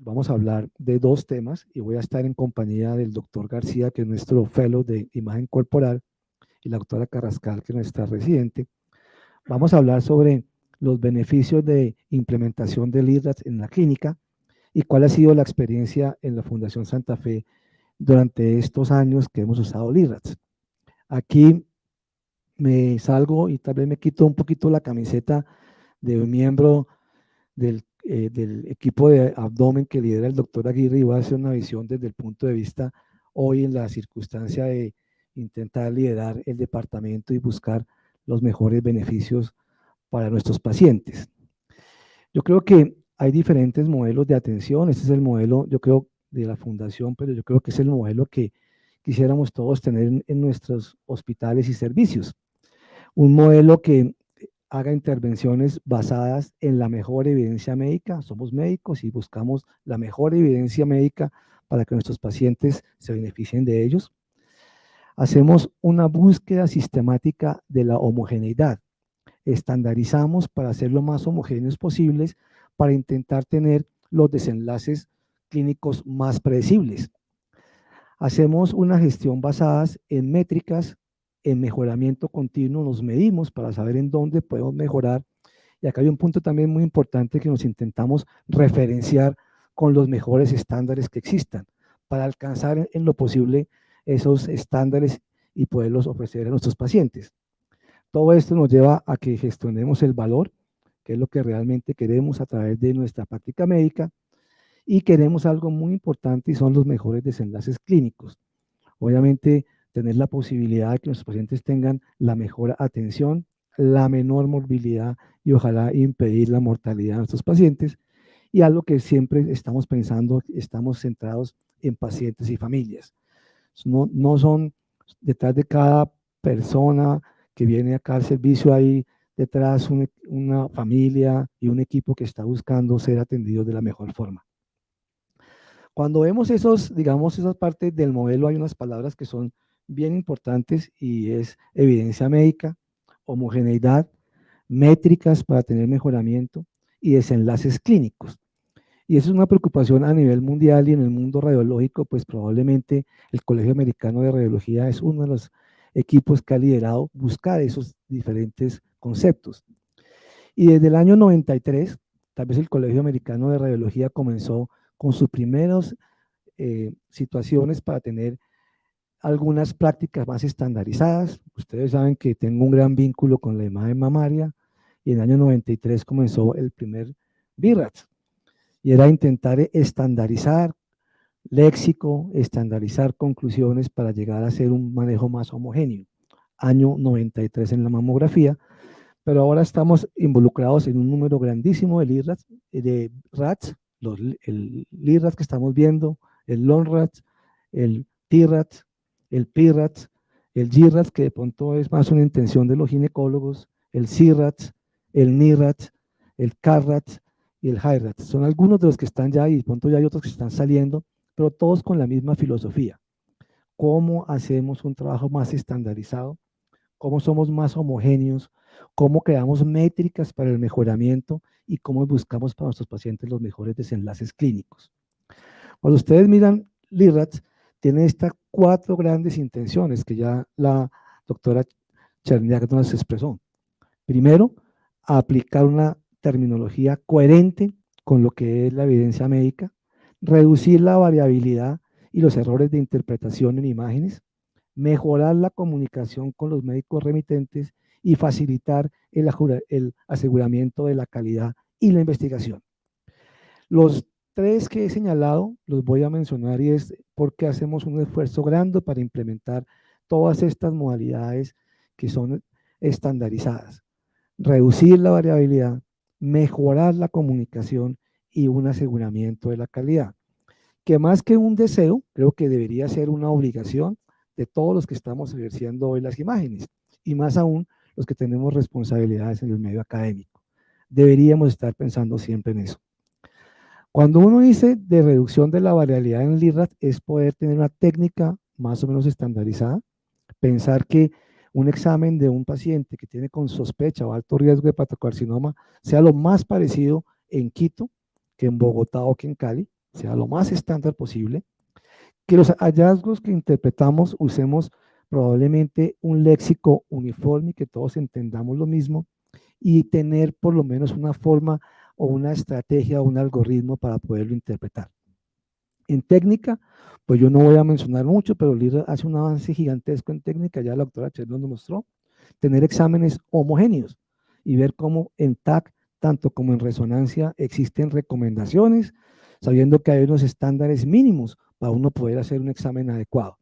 vamos a hablar de dos temas y voy a estar en compañía del doctor García, que es nuestro fellow de imagen corporal, y la doctora Carrascal, que es nuestra residente. Vamos a hablar sobre los beneficios de implementación del IRAS en la clínica y cuál ha sido la experiencia en la Fundación Santa Fe durante estos años que hemos usado el IRAS. Aquí me salgo y tal vez me quito un poquito la camiseta de un miembro del equipo de abdomen que lidera el doctor Aguirre y voy a hacer una visión desde el punto de vista hoy en la circunstancia de intentar liderar el departamento y buscar los mejores beneficios para nuestros pacientes. Yo creo que hay diferentes modelos de atención. Este es el modelo, yo creo, de la fundación, pero yo creo que es el modelo que quisiéramos todos tener en nuestros hospitales y servicios. Un modelo que haga intervenciones basadas en la mejor evidencia médica. Somos médicos y buscamos la mejor evidencia médica para que nuestros pacientes se beneficien de ellos. Hacemos una búsqueda sistemática de la homogeneidad. Estandarizamos para ser lo más homogéneos posibles para intentar tener los desenlaces clínicos más predecibles. Hacemos una gestión basada en métricas, en mejoramiento continuo, nos medimos para saber en dónde podemos mejorar. Y acá hay un punto también muy importante que nos intentamos referenciar con los mejores estándares que existan para alcanzar en lo posible esos estándares y poderlos ofrecer a nuestros pacientes. Todo esto nos lleva a que gestionemos el valor, que es lo que realmente queremos a través de nuestra práctica médica, y queremos algo muy importante y son los mejores desenlaces clínicos. Obviamente, tener la posibilidad de que nuestros pacientes tengan la mejor atención, la menor morbilidad y ojalá impedir la mortalidad de nuestros pacientes. Y algo que siempre estamos pensando, estamos centrados en pacientes y familias. No son detrás de cada persona que viene acá al servicio, hay detrás una familia y un equipo que está buscando ser atendidos de la mejor forma. Cuando vemos esos, digamos, esas partes del modelo, hay unas palabras que son bien importantes y es evidencia médica, homogeneidad, métricas para tener mejoramiento y desenlaces clínicos. Y eso es una preocupación a nivel mundial y en el mundo radiológico, pues probablemente el Colegio Americano de Radiología es uno de los equipos que ha liderado buscar esos diferentes conceptos. Y desde el año 93, tal vez el Colegio Americano de Radiología comenzó con sus primeros situaciones para tener algunas prácticas más estandarizadas. Ustedes saben que tengo un gran vínculo con la imagen mamaria y en el año 93 comenzó el primer BIRAT y era intentar estandarizar léxico, estandarizar conclusiones para llegar a hacer un manejo más homogéneo. Año 93 en la mamografía, pero ahora estamos involucrados en un número grandísimo de RATs, el LIRAT que estamos viendo, el LONRAT, el TIRAT, el PIRAT, el GIRAT, que de pronto es más una intención de los ginecólogos, el CIRAT, el NIRAT, el CARRAT y el HIRAT. Son algunos de los que están ya y de pronto ya hay otros que están saliendo, pero todos con la misma filosofía. ¿Cómo hacemos un trabajo más estandarizado? ¿Cómo somos más homogéneos? ¿Cómo creamos métricas para el mejoramiento? Y cómo buscamos para nuestros pacientes los mejores desenlaces clínicos. Cuando ustedes miran LIRATS, tiene estas 4 grandes intenciones que ya la doctora Cherniak nos expresó. Primero, aplicar una terminología coherente con lo que es la evidencia médica, reducir la variabilidad y los errores de interpretación en imágenes, mejorar la comunicación con los médicos remitentes y facilitar el aseguramiento de la calidad y la investigación. Los 3 que he señalado los voy a mencionar y es porque hacemos un esfuerzo grande para implementar todas estas modalidades que son estandarizadas. Reducir la variabilidad, mejorar la comunicación y un aseguramiento de la calidad. Que más que un deseo, creo que debería ser una obligación de todos los que estamos ejerciendo hoy las imágenes, y más aún los que tenemos responsabilidades en el medio académico. Deberíamos estar pensando siempre en eso. Cuando uno dice de reducción de la variabilidad en LIRAT, es poder tener una técnica más o menos estandarizada, pensar que un examen de un paciente que tiene con sospecha o alto riesgo de hepatocarcinoma sea lo más parecido en Quito que en Bogotá o que en Cali, sea lo más estándar posible, que los hallazgos que interpretamos usemos probablemente un léxico uniforme y que todos entendamos lo mismo y tener por lo menos una forma o una estrategia o un algoritmo para poderlo interpretar. En técnica, pues yo no voy a mencionar mucho, pero Lira hace un avance gigantesco en técnica, ya la doctora Cher nos mostró, tener exámenes homogéneos y ver cómo en TAC, tanto como en resonancia, existen recomendaciones, sabiendo que hay unos estándares mínimos para uno poder hacer un examen adecuado.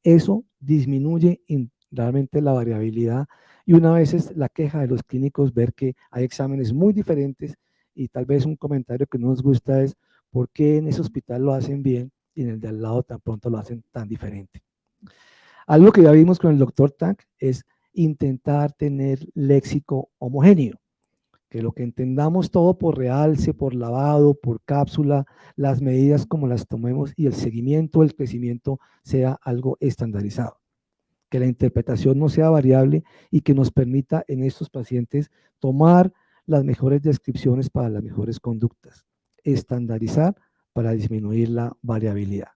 Eso disminuye realmente la variabilidad y una vez es la queja de los clínicos ver que hay exámenes muy diferentes y tal vez un comentario que no nos gusta es por qué en ese hospital lo hacen bien y en el de al lado tan pronto lo hacen tan diferente. Algo que ya vimos con el doctor Tank es intentar tener léxico homogéneo, que lo que entendamos todo por realce, por lavado, por cápsula, las medidas como las tomemos y el seguimiento, el crecimiento sea algo estandarizado. Que la interpretación no sea variable y que nos permita en estos pacientes tomar las mejores descripciones para las mejores conductas. Estandarizar para disminuir la variabilidad.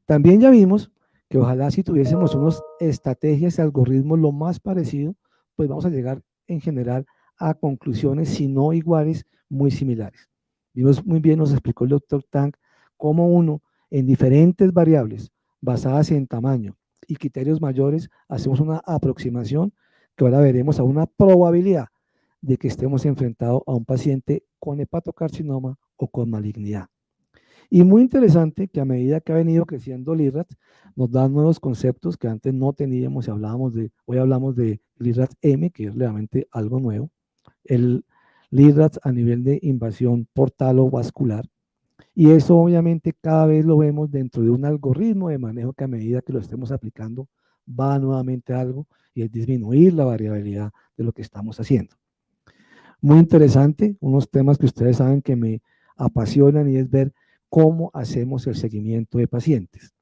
También ya vimos que ojalá si tuviésemos unas estrategias y algoritmos lo más parecido, pues vamos a llegar en general a conclusiones, si no iguales, muy similares. Vimos muy bien, nos explicó el doctor Tank, cómo uno en diferentes variables basadas en tamaño y criterios mayores hacemos una aproximación que ahora veremos a una probabilidad de que estemos enfrentados a un paciente con hepatocarcinoma o con malignidad. Y muy interesante que a medida que ha venido creciendo LIRAT, nos dan nuevos conceptos que antes no teníamos y hoy hablamos de LIRAT M, que es realmente algo nuevo, el LIRAT a nivel de invasión portal o vascular, y eso obviamente cada vez lo vemos dentro de un algoritmo de manejo que a medida que lo estemos aplicando va nuevamente a algo y es disminuir la variabilidad de lo que estamos haciendo. Muy interesante, unos temas que ustedes saben que me apasionan y es ver cómo hacemos el seguimiento de pacientes.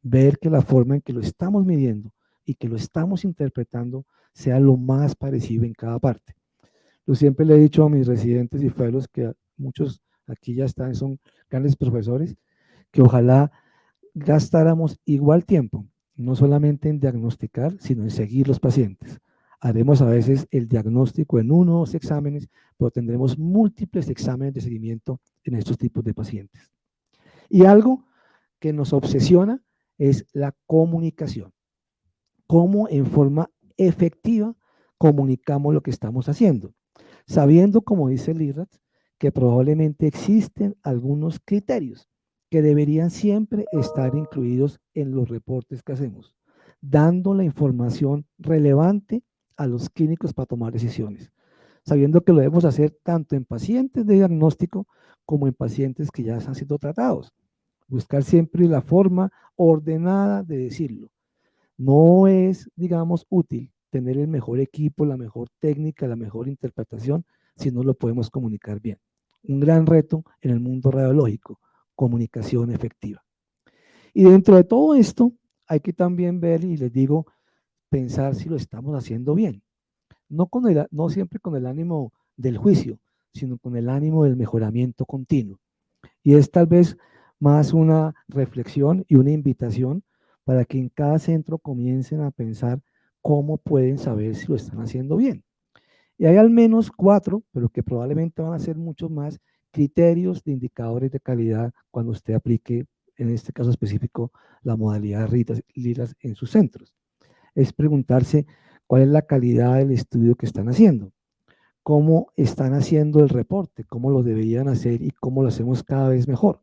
Ver que la forma en que lo estamos midiendo y que lo estamos interpretando sea lo más parecido en cada parte. Yo siempre le he dicho a mis residentes y fellows, que muchos aquí ya están, son grandes profesores, que ojalá gastáramos igual tiempo, no solamente en diagnosticar, sino en seguir los pacientes. Haremos a veces el diagnóstico en uno o dos exámenes, pero tendremos múltiples exámenes de seguimiento en estos tipos de pacientes. Y algo que nos obsesiona es la comunicación. Cómo en forma efectiva comunicamos lo que estamos haciendo. Sabiendo, como dice Lirrat, que probablemente existen algunos criterios que deberían siempre estar incluidos en los reportes que hacemos, dando la información relevante a los clínicos para tomar decisiones, sabiendo que lo debemos hacer tanto en pacientes de diagnóstico como en pacientes que ya han sido tratados. Buscar siempre la forma ordenada de decirlo. No es, digamos, útil tener el mejor equipo, la mejor técnica, la mejor interpretación, si no lo podemos comunicar bien. Un gran reto en el mundo radiológico, comunicación efectiva. Y dentro de todo esto, hay que también ver, y les digo, pensar si lo estamos haciendo bien. No siempre con el ánimo del juicio, sino con el ánimo del mejoramiento continuo. Y es tal vez más una reflexión y una invitación para que en cada centro comiencen a pensar cómo pueden saber si lo están haciendo bien. Y hay al menos 4, pero que probablemente van a ser muchos más, criterios de indicadores de calidad cuando usted aplique, en este caso específico, la modalidad LIRAS en sus centros. Es preguntarse cuál es la calidad del estudio que están haciendo, cómo están haciendo el reporte, cómo lo deberían hacer y cómo lo hacemos cada vez mejor.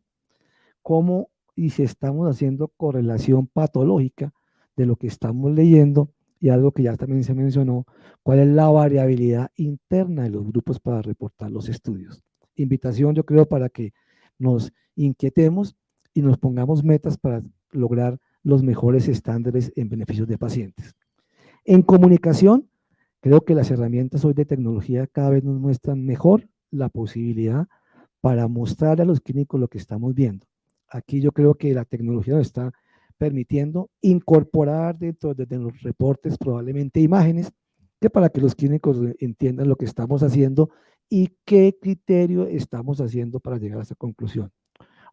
Cómo y si estamos haciendo correlación patológica de lo que estamos leyendo y algo que ya también se mencionó, cuál es la variabilidad interna de los grupos para reportar los estudios. Invitación, yo creo, para que nos inquietemos y nos pongamos metas para lograr los mejores estándares en beneficios de pacientes. En comunicación, creo que las herramientas hoy de tecnología cada vez nos muestran mejor la posibilidad para mostrar a los clínicos lo que estamos viendo. Aquí yo creo que la tecnología nos está permitiendo incorporar dentro de los reportes probablemente imágenes que para que los clínicos entiendan lo que estamos haciendo y qué criterio estamos haciendo para llegar a esa conclusión.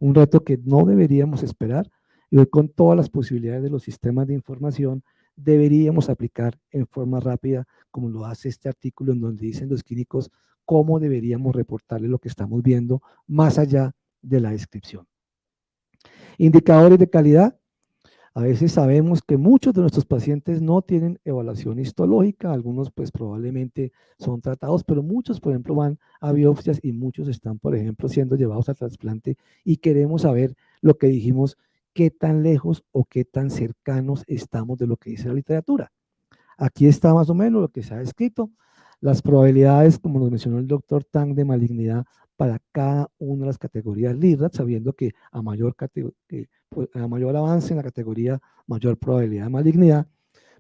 un reto que no deberíamos esperar y hoy con todas las posibilidades de los sistemas de información deberíamos aplicar en forma rápida, como lo hace este artículo en donde dicen los clínicos cómo deberíamos reportarle lo que estamos viendo más allá de la descripción. Indicadores de calidad. A veces sabemos que muchos de nuestros pacientes no tienen evaluación histológica, algunos pues probablemente son tratados, pero muchos, por ejemplo, van a biopsias y muchos están, por ejemplo, siendo llevados a trasplante y queremos saber lo que dijimos, qué tan lejos o qué tan cercanos estamos de lo que dice la literatura. Aquí está más o menos lo que se ha escrito. Las probabilidades, como nos mencionó el doctor Tang, de malignidad para cada una de las categorías LIDRAT, sabiendo que a mayor avance en la categoría, mayor probabilidad de malignidad.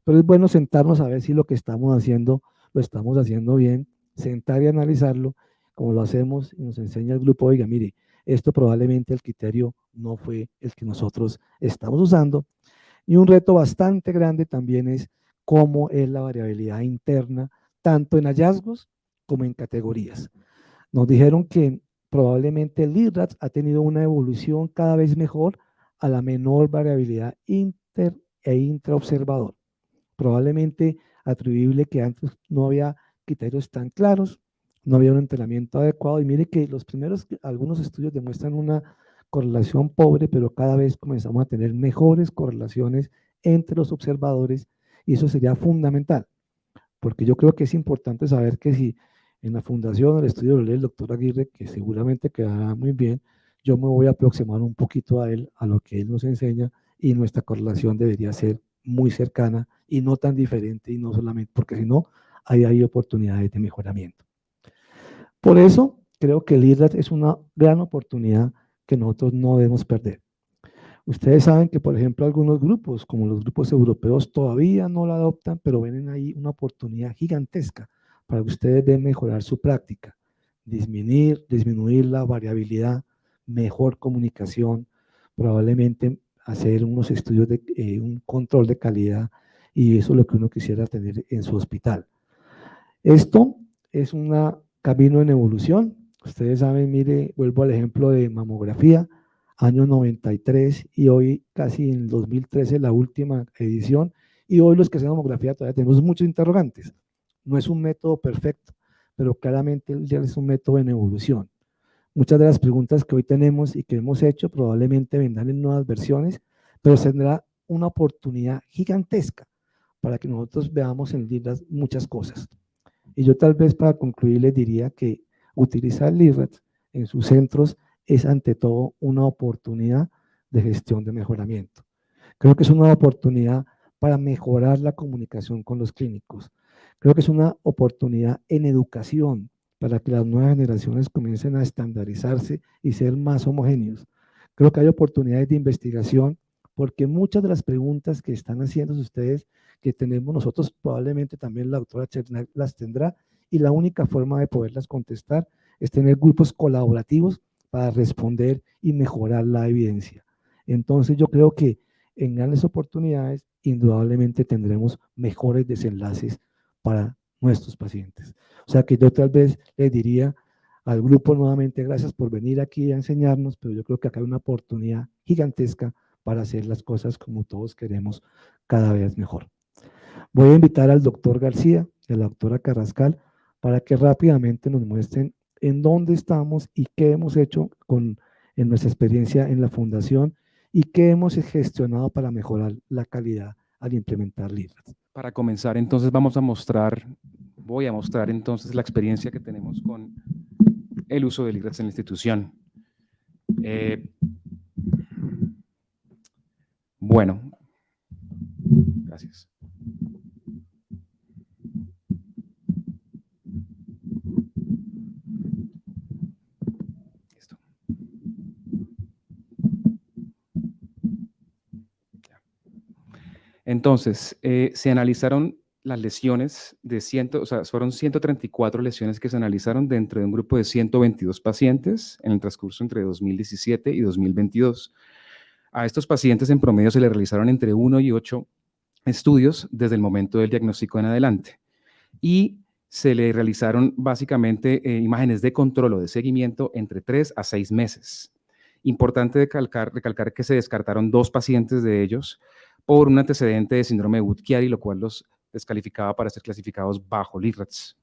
Pero es bueno sentarnos a ver si lo que estamos haciendo lo estamos haciendo bien, sentar y analizarlo, como lo hacemos y nos enseña el grupo, oiga, mire, esto probablemente el criterio no fue el que nosotros estamos usando. Y un reto bastante grande también es cómo es la variabilidad interna, tanto en hallazgos como en categorías. Nos dijeron que probablemente el IRADS ha tenido una evolución cada vez mejor a la menor variabilidad inter e intraobservador. Probablemente atribuible que antes no había criterios tan claros, no había un entrenamiento adecuado y mire que los primeros, algunos estudios demuestran una correlación pobre, pero cada vez comenzamos a tener mejores correlaciones entre los observadores y eso sería fundamental, porque yo creo que es importante saber que si en la fundación, el estudio lo lee el doctor Aguirre, que seguramente quedará muy bien, yo me voy a aproximar un poquito a él, a lo que él nos enseña y nuestra correlación debería ser muy cercana y no tan diferente y no solamente, porque si no, ahí hay oportunidades de mejoramiento. Por eso creo que el IRAD es una gran oportunidad que nosotros no debemos perder. Ustedes saben que, por ejemplo, algunos grupos, como los grupos europeos, todavía no la adoptan, pero ven ahí una oportunidad gigantesca para que ustedes vean mejorar su práctica, disminuir la variabilidad, mejor comunicación, probablemente hacer unos estudios de un control de calidad y eso es lo que uno quisiera tener en su hospital. Esto es un camino en evolución. Ustedes saben, mire, vuelvo al ejemplo de mamografía, año 93 y hoy casi en 2013 la última edición y hoy los que hacen mamografía todavía tenemos muchos interrogantes. No es un método perfecto, pero claramente ya es un método en evolución. Muchas de las preguntas que hoy tenemos y que hemos hecho probablemente vendrán en nuevas versiones, pero tendrá una oportunidad gigantesca para que nosotros veamos en LIRADS muchas cosas. Y yo tal vez para concluir les diría que utilizar LIRADS en sus centros es ante todo una oportunidad de gestión de mejoramiento. Creo que es una oportunidad para mejorar la comunicación con los clínicos. Creo que es una oportunidad en educación para que las nuevas generaciones comiencen a estandarizarse y ser más homogéneos. Creo que hay oportunidades de investigación porque muchas de las preguntas que están haciendo ustedes, que tenemos nosotros, probablemente también la doctora Chernak las tendrá y la única forma de poderlas contestar es tener grupos colaborativos para responder y mejorar la evidencia. Entonces yo creo que en grandes oportunidades, indudablemente tendremos mejores desenlaces para nuestros pacientes. O sea que yo tal vez les diría al grupo nuevamente gracias por venir aquí a enseñarnos, pero yo creo que acá hay una oportunidad gigantesca para hacer las cosas como todos queremos cada vez mejor. Voy a invitar al doctor García y a la doctora Carrascal para que rápidamente nos muestren en dónde estamos y qué hemos hecho en nuestra experiencia en la fundación y qué hemos gestionado para mejorar la calidad al implementar LIRADS. Para comenzar, entonces voy a mostrar entonces la experiencia que tenemos con el uso de LIRADS en la institución. Bueno, gracias. Listo. Entonces, se analizaron las lesiones fueron 134 lesiones que se analizaron dentro de un grupo de 122 pacientes en el transcurso entre 2017 y 2022. A estos pacientes en promedio se les realizaron entre 1 y 8 estudios desde el momento del diagnóstico en adelante. Y se le realizaron básicamente imágenes de control o de seguimiento entre 3 a 6 meses. Importante recalcar que se descartaron 2 pacientes de ellos por un antecedente de síndrome de Budd-Chiari, lo cual los descalificaba para ser clasificados bajo LIRADS.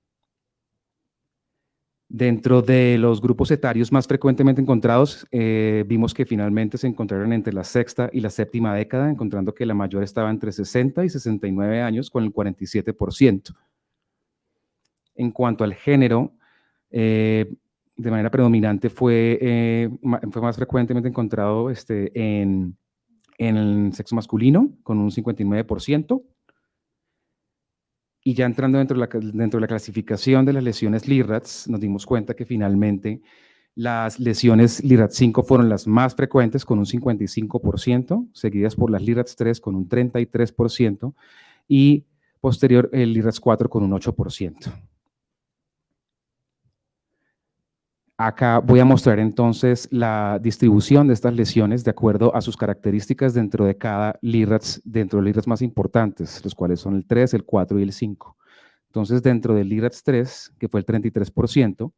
Dentro de los grupos etarios más frecuentemente encontrados, vimos que finalmente se encontraron entre la sexta y la séptima década, encontrando que la mayor estaba entre 60 y 69 años, con el 47%. En cuanto al género, de manera predominante fue más frecuentemente encontrado en el sexo masculino, con un 59%. Y ya entrando dentro de la clasificación de las lesiones LIRADS, nos dimos cuenta que finalmente las lesiones LIRADS 5 fueron las más frecuentes con un 55%, seguidas por las LIRADS 3 con un 33% y posterior el LIRADS 4 con un 8%. Acá voy a mostrar entonces la distribución de estas lesiones de acuerdo a sus características dentro de cada LIRADS, dentro de los LIRADS más importantes, los cuales son el 3, el 4 y el 5. Entonces, dentro del LIRADS 3, que fue el 33%,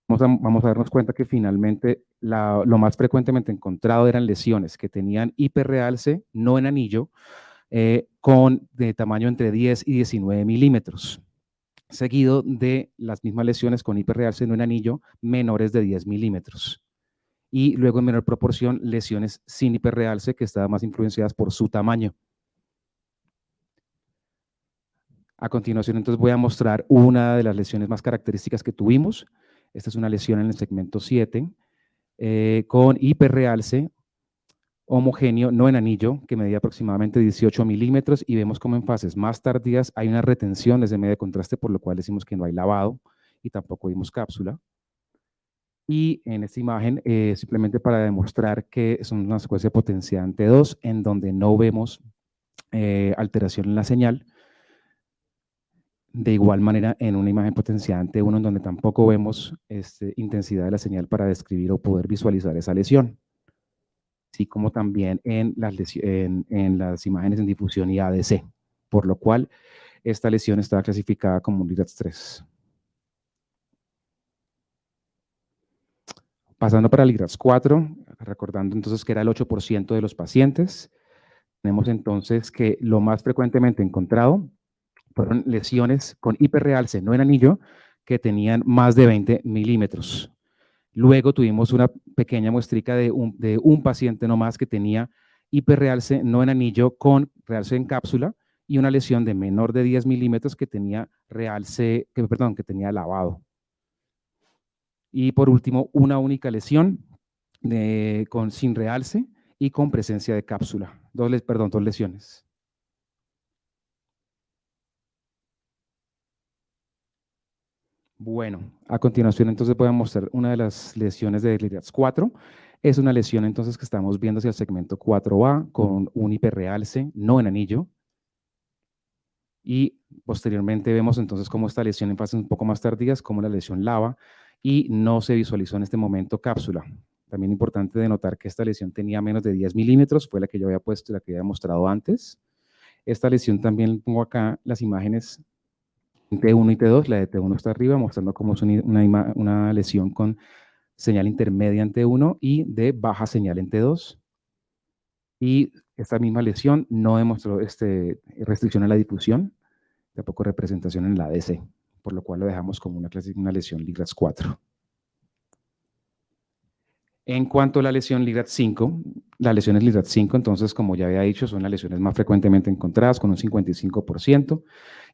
vamos a darnos cuenta que finalmente lo más frecuentemente encontrado eran lesiones que tenían hiperrealce no en anillo, de tamaño entre 10 y 19 milímetros, seguido de las mismas lesiones con hiperrealce no en anillo menores de 10 milímetros. Y luego en menor proporción lesiones sin hiperrealce que estaban más influenciadas por su tamaño. A continuación, entonces, voy a mostrar una de las lesiones más características que tuvimos. Esta es una lesión en el segmento 7 con hiperrealce homogéneo, no en anillo, que medía aproximadamente 18 milímetros y vemos como en fases más tardías hay una retención desde medio de contraste, por lo cual decimos que no hay lavado y tampoco vimos cápsula. Y en esta imagen, simplemente para demostrar que es una secuencia potenciante 2, en donde no vemos alteración en la señal. De igual manera, en una imagen potenciante 1, en donde tampoco vemos intensidad de la señal para describir o poder visualizar esa lesión. Así como también en las imágenes en difusión y ADC, por lo cual esta lesión estaba clasificada como un LIRADS 3. Pasando para el LIRADS 4, recordando entonces que era el 8% de los pacientes, tenemos entonces que lo más frecuentemente encontrado fueron lesiones con hiperrealce no en anillo que tenían más de 20 milímetros. Luego tuvimos una pequeña muestrica de un paciente nomás que tenía hiperrealce no en anillo con realce en cápsula y una lesión de menor de 10 milímetros que tenía que tenía lavado. Y por último, una única lesión sin realce y con presencia de cápsula. Dos lesiones. Bueno, a continuación entonces voy a mostrar una de las lesiones de LIRADS 4. Es una lesión entonces que estamos viendo hacia el segmento 4A con un hiperrealce no en anillo. Y posteriormente vemos entonces cómo esta lesión en fases un poco más tardías, como la lesión lava, y no se visualizó en este momento cápsula. También importante de notar que esta lesión tenía menos de 10 milímetros, fue la que yo había puesto y la que había mostrado antes. Esta lesión también pongo acá las imágenes T1 y T2, la de T1 está arriba, mostrando cómo es una lesión con señal intermedia en T1 y de baja señal en T2. Y esta misma lesión no demostró restricción a la difusión, tampoco representación en la ADC, por lo cual lo dejamos como una lesión LIRADS 4. En cuanto a la lesión LIRADS 5, las lesiones LIRADS 5, entonces, como ya había dicho, son las lesiones más frecuentemente encontradas, con un 55%,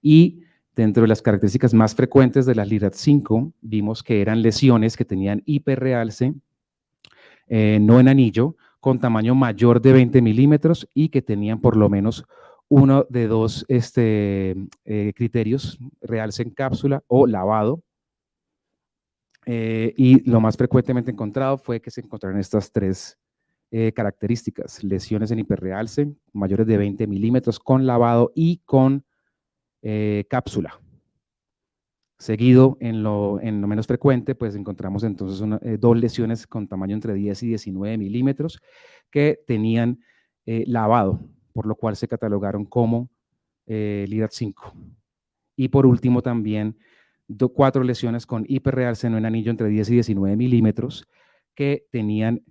y dentro de las características más frecuentes de las LIRADS 5, vimos que eran lesiones que tenían hiperrealce, no en anillo, con tamaño mayor de 20 milímetros y que tenían por lo menos uno de dos criterios, realce en cápsula o lavado. Y lo más frecuentemente encontrado fue que se encontraron estas tres características: lesiones en hiperrealce, mayores de 20 milímetros con lavado y con cápsula. Seguido, en lo menos frecuente, pues encontramos entonces dos lesiones con tamaño entre 10 y 19 milímetros que tenían lavado, por lo cual se catalogaron como LIRADS 5. Y por último también 4 lesiones con hiperrealce no en anillo entre 10 y 19 milímetros que tenían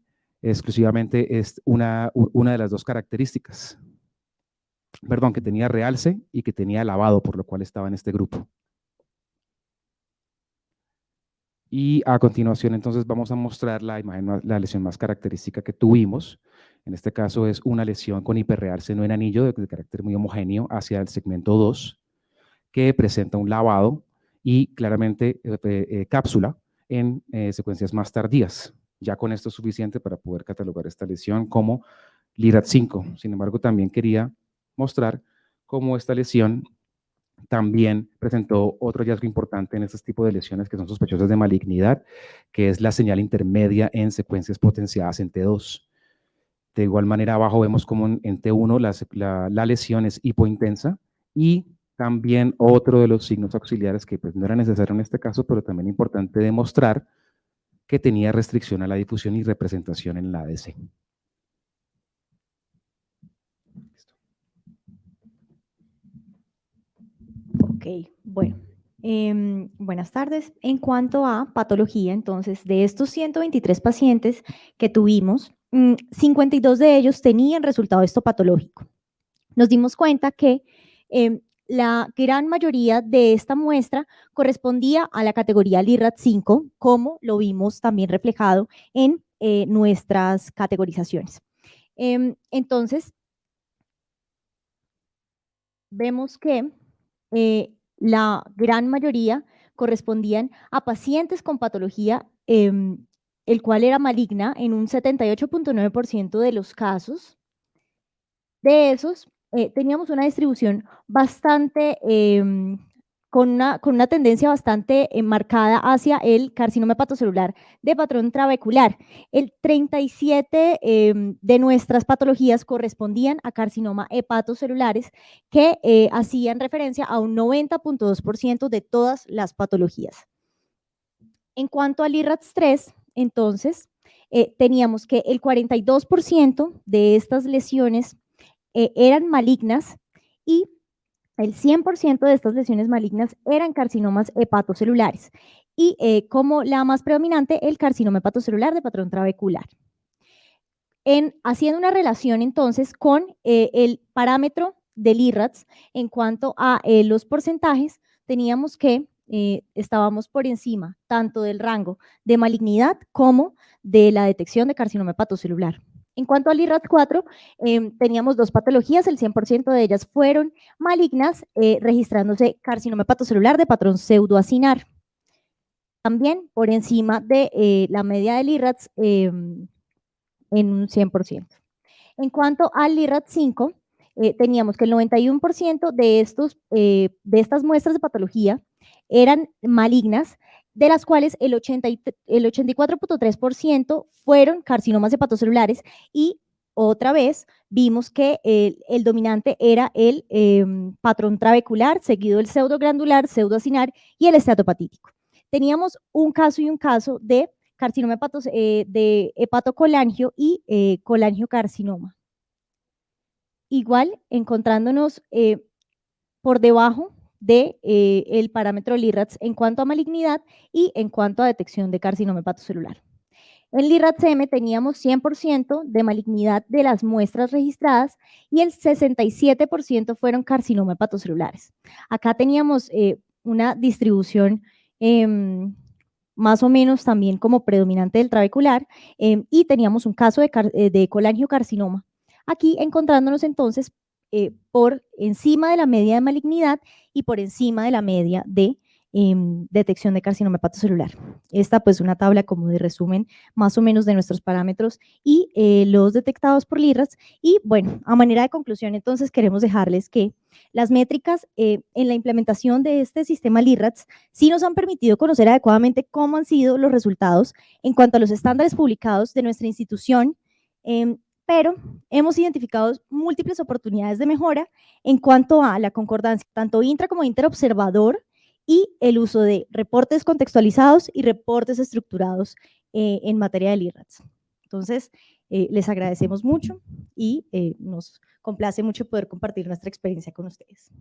exclusivamente es una de las dos características. Perdón, que tenía realce y que tenía lavado, por lo cual estaba en este grupo. Y a continuación, entonces, vamos a mostrar la imagen, la lesión más característica que tuvimos. En este caso es una lesión con hiperrealce no en anillo de carácter muy homogéneo hacia el segmento 2, que presenta un lavado y claramente cápsula en secuencias más tardías. Ya con esto es suficiente para poder catalogar esta lesión como LIRAD5. Sin embargo, también quería mostrar cómo esta lesión también presentó otro hallazgo importante en este tipo de lesiones que son sospechosas de malignidad, que es la señal intermedia en secuencias potenciadas en T2. De igual manera, abajo vemos como en T1 la lesión es hipointensa y también otro de los signos auxiliares que pues, no era necesario en este caso, pero también importante demostrar que tenía restricción a la difusión y representación en la ADC. Ok, bueno. Buenas tardes. En cuanto a patología, entonces, de estos 123 pacientes que tuvimos, 52 de ellos tenían resultado histopatológico. Nos dimos cuenta que la gran mayoría de esta muestra correspondía a la categoría LIRAD5, como lo vimos también reflejado en nuestras categorizaciones. Entonces, vemos que la gran mayoría correspondían a pacientes con patología, el cual era maligna en un 78.9% de los casos. De esos, teníamos una distribución bastante, con una tendencia bastante marcada hacia el carcinoma hepatocelular de patrón trabecular. El 37 de nuestras patologías correspondían a carcinoma hepatocelulares que hacían referencia a un 90.2% de todas las patologías. En cuanto al IRADS3, entonces, teníamos que el 42% de estas lesiones eran malignas y el 100% de estas lesiones malignas eran carcinomas hepatocelulares y como la más predominante, el carcinoma hepatocelular de patrón trabecular. Haciendo una relación entonces con el parámetro del IRADS en cuanto a los porcentajes, teníamos que estábamos por encima tanto del rango de malignidad como de la detección de carcinoma hepatocelular. En cuanto al IRAD4, teníamos dos patologías, el 100% de ellas fueron malignas, registrándose carcinoma hepatocelular de patrón pseudoacinar. También por encima de la media del IRADS en un 100%. En cuanto al LIRAD5, teníamos que el 91% de estas muestras de patología eran malignas, de las cuales el 84.3% fueron carcinomas hepatocelulares y otra vez vimos que el dominante era el patrón trabecular, seguido el pseudoglandular, pseudoacinar y el esteatopatítico. Teníamos un caso y un caso de carcinoma de hepatocolangio y colangiocarcinoma. Igual, encontrándonos por debajo de el parámetro LIRADS en cuanto a malignidad y en cuanto a detección de carcinoma hepatocelular. En LIRADS-M teníamos 100% de malignidad de las muestras registradas y el 67% fueron carcinoma hepatocelulares. Acá teníamos una distribución más o menos también como predominante del trabecular y teníamos un caso de colangiocarcinoma. Aquí encontrándonos entonces por encima de la media de malignidad y por encima de la media de detección de carcinoma hepatocelular. Esta pues una tabla como de resumen más o menos de nuestros parámetros y los detectados por LIRADS. Y bueno, a manera de conclusión entonces queremos dejarles que las métricas en la implementación de este sistema LIRADS sí nos han permitido conocer adecuadamente cómo han sido los resultados en cuanto a los estándares publicados de nuestra institución, pero hemos identificado múltiples oportunidades de mejora en cuanto a la concordancia tanto intra como interobservador y el uso de reportes contextualizados y reportes estructurados en materia de LIRADS. Entonces, les agradecemos mucho y nos complace mucho poder compartir nuestra experiencia con ustedes.